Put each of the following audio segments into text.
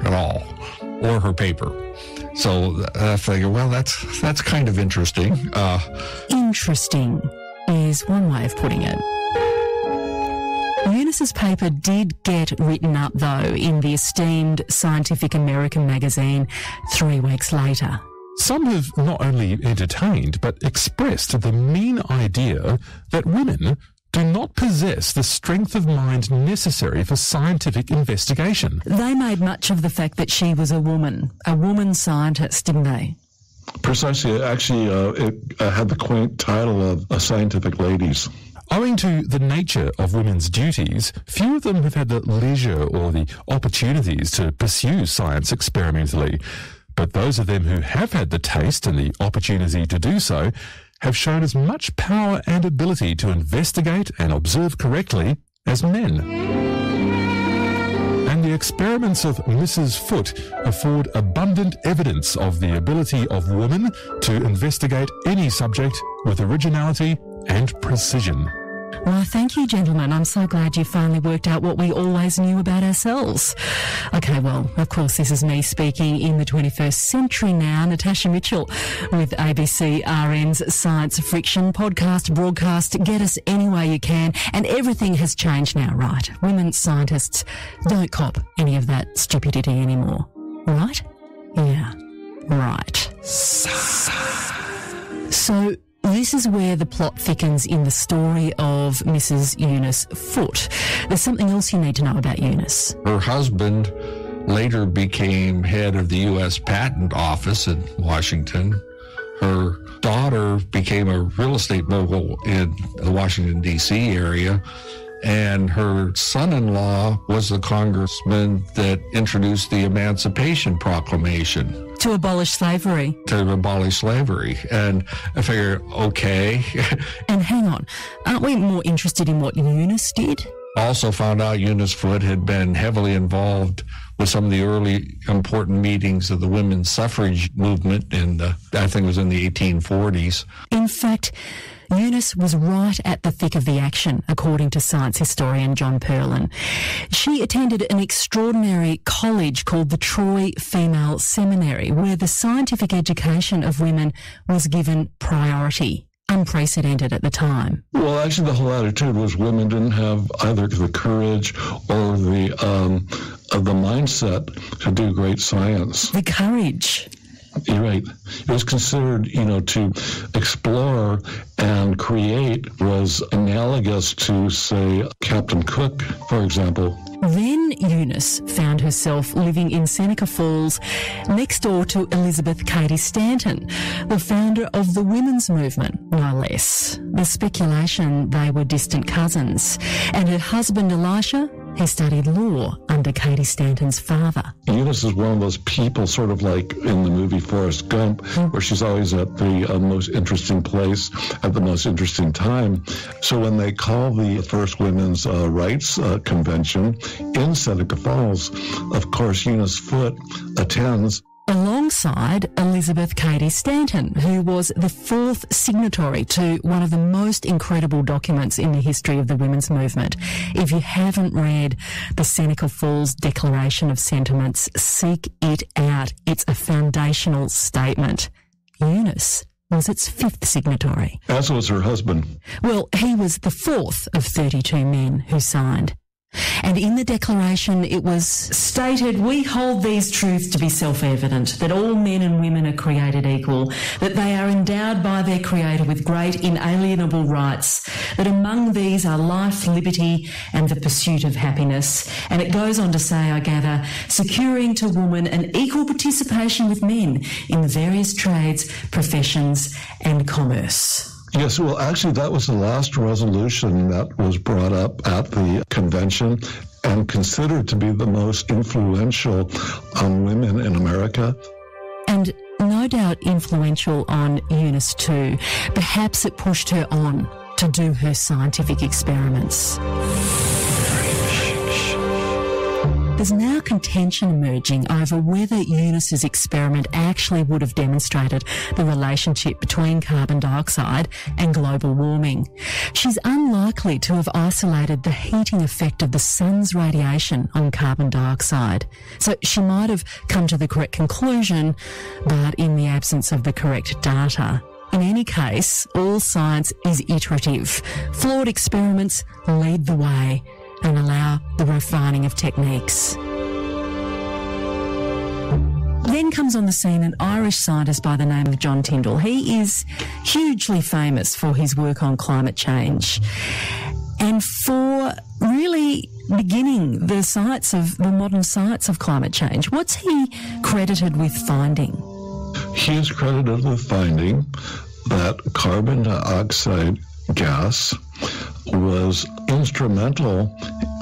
at all, or her paper. So I figured, well, that's kind of interesting. Interesting is one way of putting it. Eunice's paper did get written up, though, in the esteemed Scientific American magazine 3 weeks later. Some have not only entertained but expressed the mean idea that women do not possess the strength of mind necessary for scientific investigation. They made much of the fact that she was a woman scientist, didn't they? Precisely. Actually, it had the quaint title of Scientific Ladies. Owing to the nature of women's duties, few of them have had the leisure or the opportunities to pursue science experimentally. But those of them who have had the taste and the opportunity to do so have shown as much power and ability to investigate and observe correctly as men. And the experiments of Mrs. Foote afford abundant evidence of the ability of women to investigate any subject with originality and precision. Well, thank you, gentlemen. I'm so glad you finally worked out what we always knew about ourselves. Okay, well, of course, this is me speaking in the 21st century now, Natasha Mitchell, with ABC RN's Science Friction podcast broadcast. Get us any way you can, and everything has changed now, right? Women scientists don't cop any of that stupidity anymore, right? Yeah, right. So this is where the plot thickens in the story of Mrs. Eunice Foote. There's something else you need to know about Eunice. Her husband later became head of the U.S. Patent Office in Washington. Her daughter became a real estate mogul in the Washington, D.C. area. And her son-in-law was the congressman that introduced the Emancipation Proclamation. To abolish slavery. To abolish slavery. And I figured, okay. And hang on, aren't we more interested in what Eunice did? Also found out Eunice Foote had been heavily involved with some of the early important meetings of the women's suffrage movement I think it was in the 1840s. In fact, Eunice was right at the thick of the action, according to science historian John Perlin. She attended an extraordinary college called the Troy Female Seminary, where the scientific education of women was given priority. Unprecedented at the time. Well, actually, the whole attitude was women didn't have either the courage or the mindset to do great science. The courage. You're right. It was considered, to explore and create was analogous to, say, Captain Cook, for example. Then Eunice found herself living in Seneca Falls next door to Elizabeth Cady Stanton, the founder of the women's movement, no less. The speculation they were distant cousins. And her husband Elisha, he studied law under Cady Stanton's father. Eunice is one of those people, sort of like in the movie Forrest Gump, where she's always at the most interesting place at the most interesting time. So when they call the first women's rights convention in Seneca Falls, of course, Eunice Foote attends. Alongside Elizabeth Cady Stanton, who was the fourth signatory to one of the most incredible documents in the history of the women's movement. If you haven't read the Seneca Falls Declaration of Sentiments, seek it out. It's a foundational statement. Eunice was its fifth signatory. As was her husband. Well, he was the fourth of 32 men who signed. And in the declaration it was stated, "We hold these truths to be self-evident, that all men and women are created equal, that they are endowed by their Creator with great inalienable rights, that among these are life, liberty and the pursuit of happiness." And it goes on to say, I gather, securing to woman an equal participation with men in the various trades, professions and commerce. Yes, well, actually, that was the last resolution that was brought up at the convention and considered to be the most influential on women in America. And no doubt influential on Eunice too. Perhaps it pushed her on to do her scientific experiments. There's now contention emerging over whether Eunice's experiment actually would have demonstrated the relationship between carbon dioxide and global warming. She's unlikely to have isolated the heating effect of the sun's radiation on carbon dioxide. So she might have come to the correct conclusion, but in the absence of the correct data. In any case, all science is iterative. Flawed experiments lead the way and allow the refining of techniques. Then comes on the scene an Irish scientist by the name of John Tyndall. He is hugely famous for his work on climate change and for really beginning the modern science of climate change. What's he credited with finding? He is credited with finding that carbon dioxide gas was instrumental,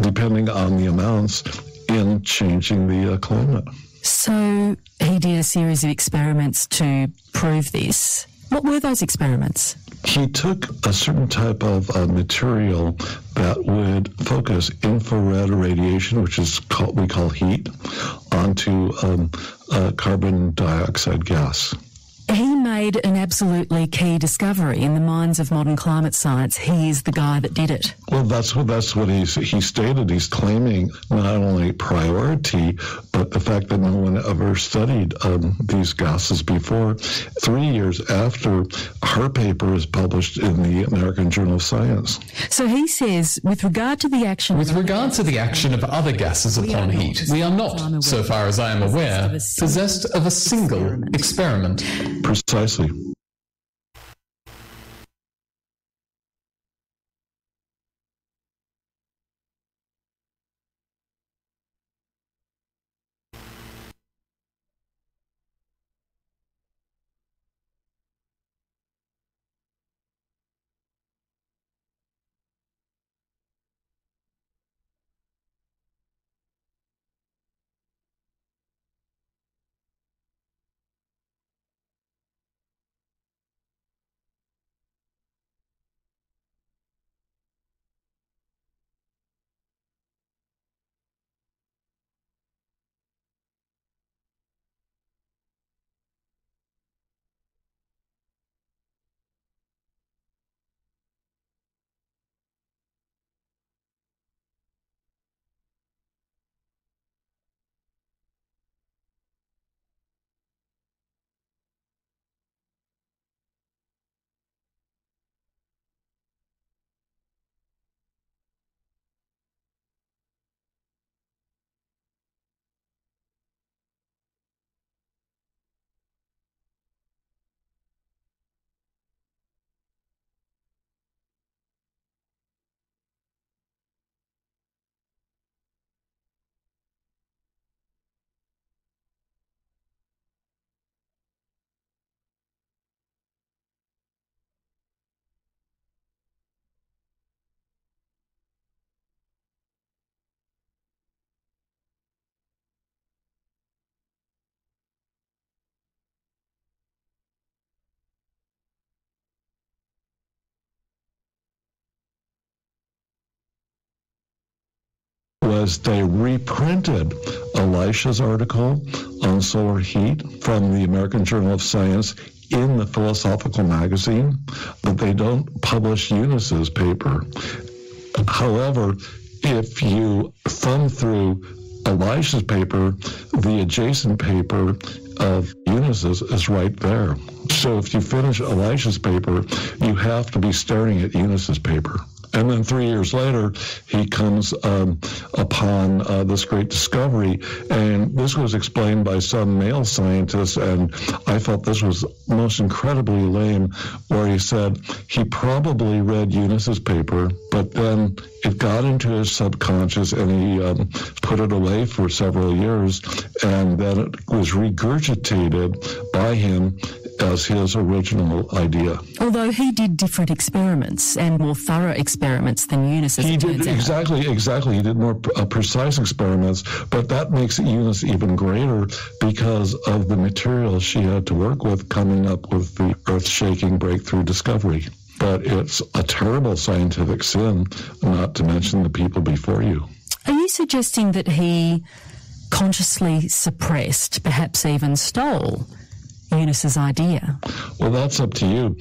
depending on the amounts, in changing the climate. So he did a series of experiments to prove this. What were those experiments? He took a certain type of material that would focus infrared radiation, which is we call heat, onto carbon dioxide gas. He made an absolutely key discovery in the minds of modern climate science. He is the guy that did it. Well, that's what he stated. He's claiming not only priority, but the fact that no one ever studied these gases before. 3 years after her paper is published in the American Journal of Science. So he says, with regard to the action of other gases upon heat, we are not, so far as I am aware, possessed of a single experiment. Precisely. Was they reprinted Elisha's article on solar heat from the American Journal of Science in the Philosophical Magazine, but they don't publish Eunice's paper. However, if you thumb through Elisha's paper, the adjacent paper of Eunice's is right there. So if you finish Elisha's paper, you have to be staring at Eunice's paper. And then 3 years later, he comes upon this great discovery. And this was explained by some male scientists, and I felt this was most incredibly lame, where he said he probably read Eunice's paper, but then it got into his subconscious and he put it away for several years, and then it was regurgitated by him as his original idea. Although he did different experiments and more thorough experiments than Eunice, as it turns out. Exactly. He did more precise experiments, but that makes Eunice even greater because of the material she had to work with coming up with the earth-shaking breakthrough discovery. But it's a terrible scientific sin, not to mention the people before you. Are you suggesting that he consciously suppressed, perhaps even stole, Eunice's idea? Well, that's up to you.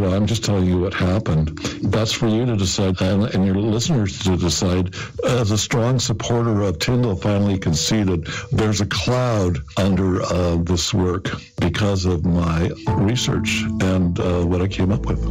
I'm just telling you what happened. That's for you to decide and your listeners to decide. As a strong supporter of Tyndall finally conceded, there's a cloud under this work because of my research and what I came up with.